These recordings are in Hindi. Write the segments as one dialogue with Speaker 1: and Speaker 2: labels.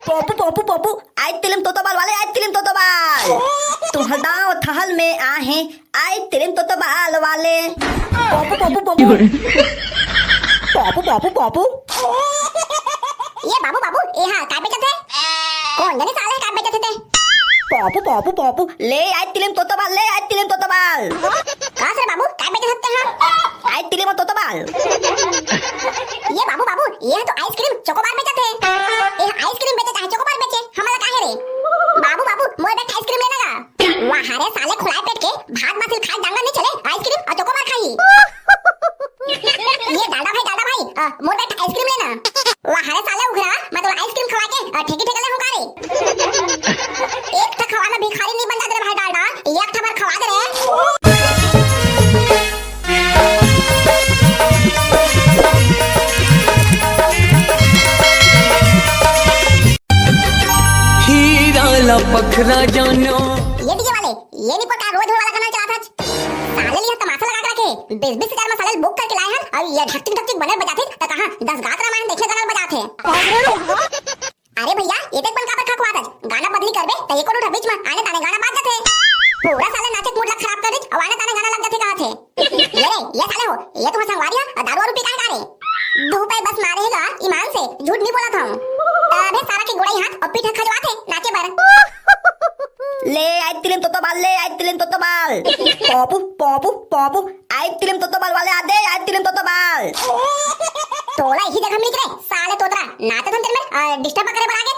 Speaker 1: पोपू पोपू पोपू आई तिलिम तोतोबाल वाले आई तिलिम तोतोबाल तुम हदाओ थहल में आहे आई तिलिम तोतोबाल वाले पोपू पोपू पोपू पोपू पोपू पोपू
Speaker 2: ये बाबू बाबू ये हाँ काय बेचत है कौन जाने साले काय बेचत थे
Speaker 1: पोपू पोपू पोपू ले आई तिलिम तोतोबाल ले आई तिलिम तोतोबाल
Speaker 2: कहाँ से बाबू काय बेचत हैं
Speaker 1: आई तिलिम तोतोबाल
Speaker 2: ये बाबू बाबू ये तो आइसक्रीम चोकोबार बेचत है ये आइसक्रीम बेचे चाहे चोकोबार बेचे हमारा काहे रे बाबू बाबू मोर बेटा आइसक्रीम लेना का वहाँ रे साले खुलाए पेट के भात मासिल खाए डांगा नहीं चले आइसक्रीम और चोकोबार खाई ये डालडा भाई मोर बेटा आइसक्रीम लेना वहाँ रे साले उघरा मैं तो आइसक्रीम खवा के ठेकी ठेका ले हूँ रे एक था खवाना भिखारी नहीं बन जाते रे भाई डालडा एक था बार खवा दे रे
Speaker 3: पखरा जानो
Speaker 2: ये डीजे वाले ये नहीं पता रोज वाला गाना चला था साले लिया तमाशा लगा के रखे 20,000 में साले बुक करके लाए हैं और ये ढकटिक ढकटिक बने बजाते तो कहां 10 गात रामायण देखने गाना बजाते अरे भैया ये तक बन का पर खखवा था गाना बदली करबे तो एको उठा बीच में आने ताने गाना बाज जाते पूरा साले नाचक मूड खराब कर दे और आने ताने गाना लग जाते कहां थे ये साले हो ये तो संगवारी है दारू वारू पी का रे 2 रुपए बस मारेगा ईमान से झूठ नहीं बोला था तबे सारा के गोड़ाई हाथ और पीठ खजवाते नाचे बर
Speaker 1: ले आई तिलिम तोतोबाल ले आई तिलिम तोतोबाल पोपू पोपू पोपू आई तिलिम तोतोबाल वाले आदे आई तिलिम तोतोबाल
Speaker 2: तोला ही जगह मिल रे साले तोतरा नाते थन तेरे में डिस्टर्ब करे बरागे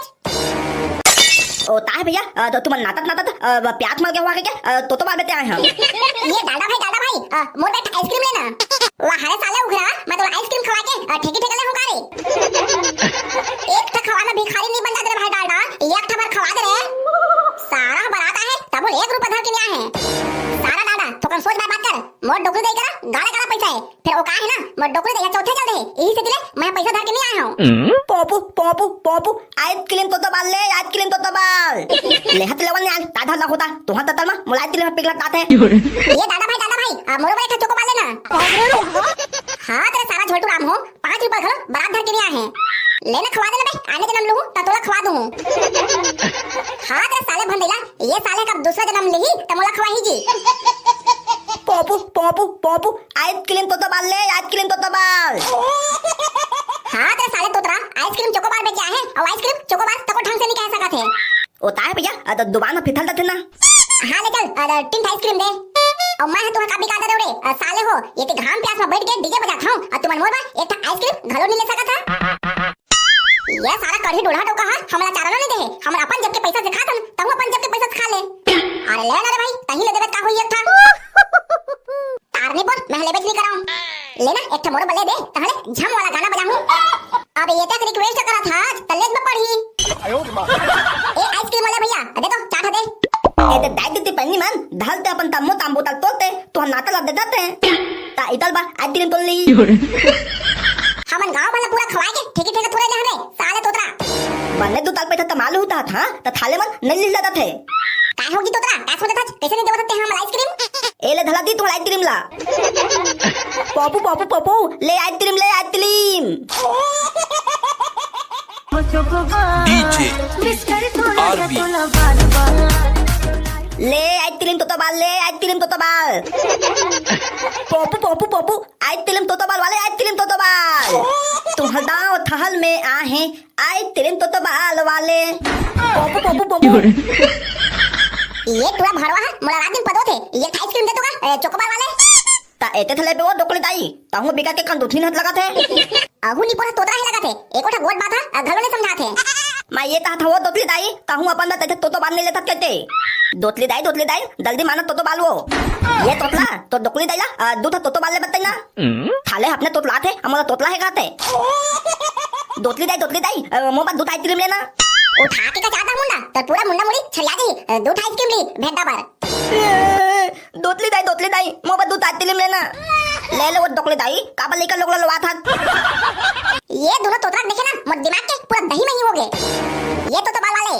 Speaker 1: ओ ताहे भैया तो तुम नाटक प्याज मर गया हुआ क्या तोतोबाल बेटे आए हम
Speaker 2: ये डालडा भाई मोर बेटा आइसक्रीम लेना वहाँ रे साले उघरा मैं तो आइसक्रीम खवा के ठेकी ठेका ले हूँ रे एक था खवाना भिखारी नहीं बन जाते रे भाई डालडा एक था बार खवा दे रे सारा बराता है तब 1 रुपया धर के नहीं आए हैं सारा डालडा तो कौन सोच बात कर मोर डोकरी दे करा गाड़ा पैसा है फिर वो कहा है ना मोर डोकरी दे चौथे चल दे यही से दिले मैं पैसा धर के नहीं आया हूँ
Speaker 1: पोपू पोपू पोपू आइसक्रीम तोतोबाल ले आइसक्रीम तोतोबाल ले हाथ लेवन ने ताधा ना होता तुहा ततल में मोला आइसक्रीम पिघला काते
Speaker 2: ये दादा भाई मोर बड़े चोको पाले ना हां तेरा सारा झोलटू राम हो 5 रुपए खलो बरात धर के नहीं आए हैं लेना खवा देना बे आने जन्म लूं त तोला खवा दूं हां तेरा साले भंडेला ये साले का दूसरा जन्म लेही त मोला खवाही जी
Speaker 1: पोपू पोपू पोपू आइसक्रीम तोतोबाल ले आइसक्रीम तोतोबाल
Speaker 2: हां तेरा साले तोतरा आइसक्रीम चोकोबार बेच आए हैं और आइसक्रीम चोकोबार तको ढंग से नहीं कह सका थे
Speaker 1: ओ ताहे भैया तो दुकान में फिथल थे ना
Speaker 2: हां ले चल टिन आइसक्रीम दे और मैं तो का बिका दे रे साले हो ये ते घाम प्यास में बैठ के डीजे बजा खाऊं और तुमन मोर बा एक आइसक्रीम घलो नहीं ले सका था ये सारा कढ़ी डोढ़ा टोका है हमरा चारा नहीं दे हम अपन जब के पैसा से खातन तहु अपन जब के पैसा से खा ले अरे ले ना रे भाई कहीं ले देबे का होई एक था तारने पर मैं लेबे नहीं कराऊं लेना एक था मोर बले दे तहले झम वाला गाना बजाऊं अब ये तक रिक्वेस्ट करा था तलेज में पड़ी आयो मां ए आइसक्रीम वाला भैया दे तो चाट दे
Speaker 1: ए दे दाई देती पन्नी मन ढलते अपन तम्मो तांबो तल तोते तो नाटा लग देते ता इतल बा आइसक्रीम तोल ली
Speaker 2: हमन गांव वाला पूरा खवाए के ठेके ठेके थोड़े ले हमें साले तोतरा
Speaker 1: बन्ने दो ताल पे था मालूम होता था त थाले मन नहीं ले जाता थे
Speaker 2: काय होगी तोतरा काय सोचत था कैसे नहीं देवत थे हम आइसक्रीम
Speaker 1: ए ले धला दी तो आइसक्रीम ला पोपू पोपू पोपू ले आइसक्रीम
Speaker 3: डीजे आरबी
Speaker 1: ले आइसक्रीम तोतोबाल पोपू पोपू पोपू आइसक्रीम तोतोबाल वाले आइसक्रीम तोतोबाल तुम हदाओ थहल में आहे आइसक्रीम तोतोबाल वाले पोपू पोपू पोपू
Speaker 2: ये पूरा भरवा है मोला रात दिन पदो थे ये आइसक्रीम दे तो का चोकोबार वाले
Speaker 1: ता एते थले पे वो डोकली दाई ताहू बिका के कान दुठीन हाथ लगा थे
Speaker 2: अहू नी पूरा तोतरा ही लगा थे एकोटा गोट बाथा घलो ने समझा थे
Speaker 1: मैं ये था वो दोतली दाई ताहू अपन दा तोतो बाल नहीं लेता कहते दोतली दाई जल्दी माना तोतो बाल वो ये तोतला तो डोकली दाईला दूध तोतो बाल ले बताई ना थाले अपने तोतला थे हमारा तोतला है गाते दोतली दाई मोबा दूध आइसक्रीम लेना
Speaker 2: उठा के का चाहता मुंडा तो पूरा मुंडा मुड़ी छलिया दी दूध आइसक्रीम ली भेंटा पर
Speaker 1: दोतली दाई मोबा दूध आइसक्रीम लेना ले लो वो डोकली दाई काबल लेकर लोग लवा था
Speaker 2: ये दोनों तोतरा देखे ना मोर दिमाग के पूरा दही में ही हो गए ये तो बाल वाले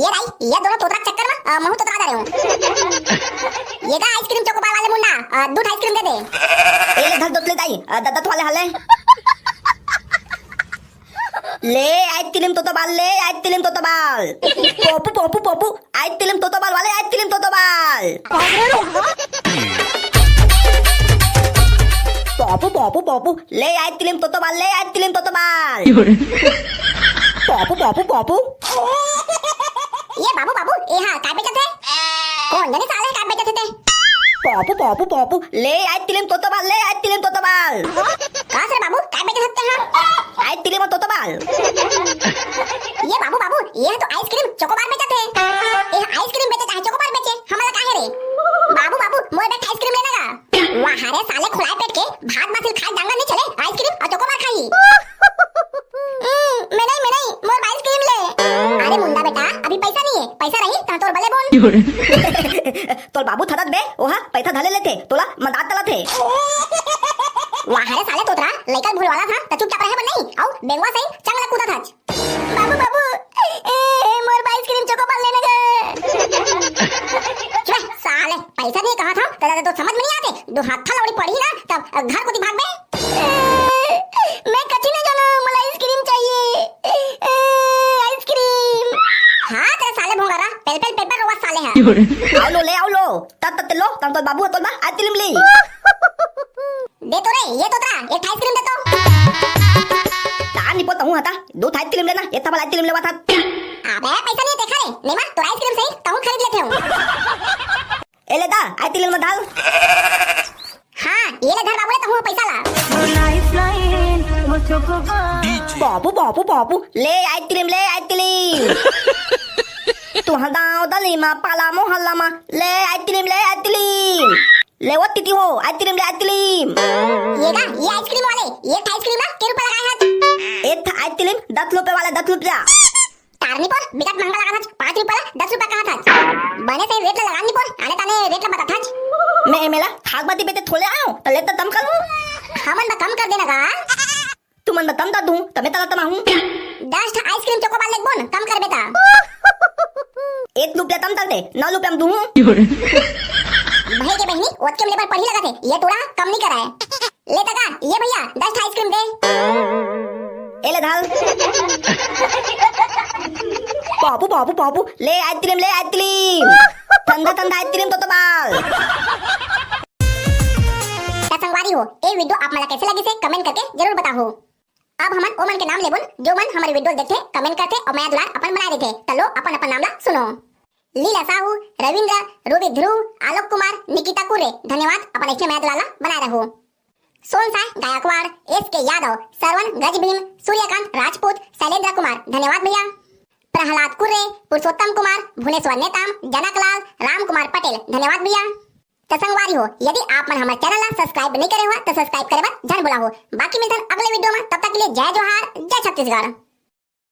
Speaker 2: ये दोनों तोतरा चक्कर में महू तोतरा जा रहे हूं ये का आइसक्रीम चोकोबार वाले मुंडा दूध आइसक्रीम दे दे
Speaker 1: ए ले धल दोतली दाई दत्त वाले हाले ले आइसक्रीम तो बाल ले आइसक्रीम तो बाल पोपू पोपू पोपू आइसक्रीम तो बाल वाले आइसक्रीम तो बाल पोपू पोपू पोपू ले आइसक्रीम तो बाल ले आइसक्रीम तो बाल पोपू पोपू पोपू
Speaker 2: ये बाबू बाबू ये हाँ काय बेचत है कौन जाने साले काय बेचत थे
Speaker 1: पोपू पोपू पोपू ले आइसक्रीम तो बाल ले आइसक्रीम तो बाल
Speaker 2: कहाँ से बाबू काय बेचत सकते हैं
Speaker 1: आइसक्रीम तो बाल
Speaker 2: ये बाबू बाबू ये तो आइसक्रीम चोकोबार बेचत है ये आइसक्रीम बेचे चाहे चोकोबार बेचे हमारा काहे रे बाबू बाबू मोर बेटा आइसक्रीम लेना का वहाँ रे साले खुलाए पेट के भात मासिल खाए डांगा नहीं चले आइसक्रीम और चोकोबार खाई मैं नहीं मोर आइसक्रीम ले अरे मुंडा बेटा अभी पैसा नहीं है पैसा रही ता तोर बले बोल
Speaker 1: तोर बाबू थरत बे ओहा पैसा धले लेथे तोला मदात तला थे
Speaker 2: वहाँ रे साले तोतरा लइका भूल वाला था त चुपचाप रहे बन नहीं आओ बेंगवा सही चंगला कूदा था बाबू बाबू मोर आइसक्रीम चोकोबार लेने का चल साले पैसा नहीं कहा था तेरा तो समझ में नहीं आते दो हाथ था लौड़ी पड़ी ना तब घर को भाग में मैं कच्ची नहीं जाना मला आइसक्रीम चाहिए आइसक्रीम हाँ तेरे साले भोंगारा पेल रोवा साले है
Speaker 1: आओ लो तत लो तब तो बाबू तोल बा आइसक्रीम ले
Speaker 2: दे तो रे ये तो तेरा एक आइसक्रीम दे तो
Speaker 1: तार नहीं पोता हूं हता दो आइसक्रीम लेना एक था आइसक्रीम लेवा था
Speaker 2: अबे पैसा नहीं देखा रे नेमा तो आइसक्रीम सही तो खरीद लेते हूं
Speaker 1: ए ले दा आइसक्रीम में डाल
Speaker 2: हाँ ये ले घर बाबू ले तो हूं पैसा ला
Speaker 1: बाबू बाबू बाबू ले आइसक्रीम तू हदाओ दली मा पाला मोहल्ला मा ले आइसक्रीम ले वो तिती हो आइसक्रीम ले आइसक्रीम
Speaker 2: ये आइसक्रीम वाले ये आइसक्रीम ना के रुपए लगाए हैं
Speaker 1: एक था आइसक्रीम 10 रुपए वाला 10 रुपया
Speaker 2: तारनी पर बिकट महंगा लगा था 5 रुपए 10 रुपए कहा था बने से रेट लगानी पर आने ताने रेट बता था
Speaker 1: मैं मेला खागबाती बेटे थोड़े आयो तो ले तो कम करूं
Speaker 2: हमन बा कम कर देना का
Speaker 1: तू मन कम कर दूं तबे तला तमा हूं
Speaker 2: 10 आइसक्रीम चोकोबार ले बोन कम कर बेटा
Speaker 1: 1 रुपया कम कर दे 9 रुपया में दूं
Speaker 2: भाई के बहनी ओत के लेबर पढ़ी लगा थे ये थोड़ा कम नहीं कराए ले तका ये भैया 10 आइसक्रीम दे
Speaker 1: ए ले धाल बाबू बाबू बाबू ले आइसक्रीम ठंडा आइसक्रीम तो बाल
Speaker 2: संगवारी हो ये वीडियो आप मला कैसे लगी से कमेंट करके जरूर बताओ अब हमन ओमन के नाम लेबन जो मन हमारे वीडियो देखते कमेंट करते और मैं दुलार अपन बना देते तलो अपन नाम ला सुनो लीला साहू रविंद्र रूबी ध्रुव आलोक कुमार निकिता कुरे धन्यवाद अपन ऐसे मैं दुलाला बना रहो सोनसाई गायकवाड़ एसके यादव सरवन गजभीम सूर्यकांत राजपूत शैलेंद्र कुमार धन्यवाद भैया प्रहलाद कुर्रे पुरुषोत्तम कुमार भुवनेश्वर नेताम जनकलाल राम कुमार पटेल धन्यवाद भैया संगवारी हो यदि आप मन हमारे चैनल ला सब्सक्राइब नहीं करे हो तो सब्सक्राइब करे जन बोला हो बाकी मिलते अगले वीडियो में तब तक के लिए जय जोहार जय छत्तीसगढ़।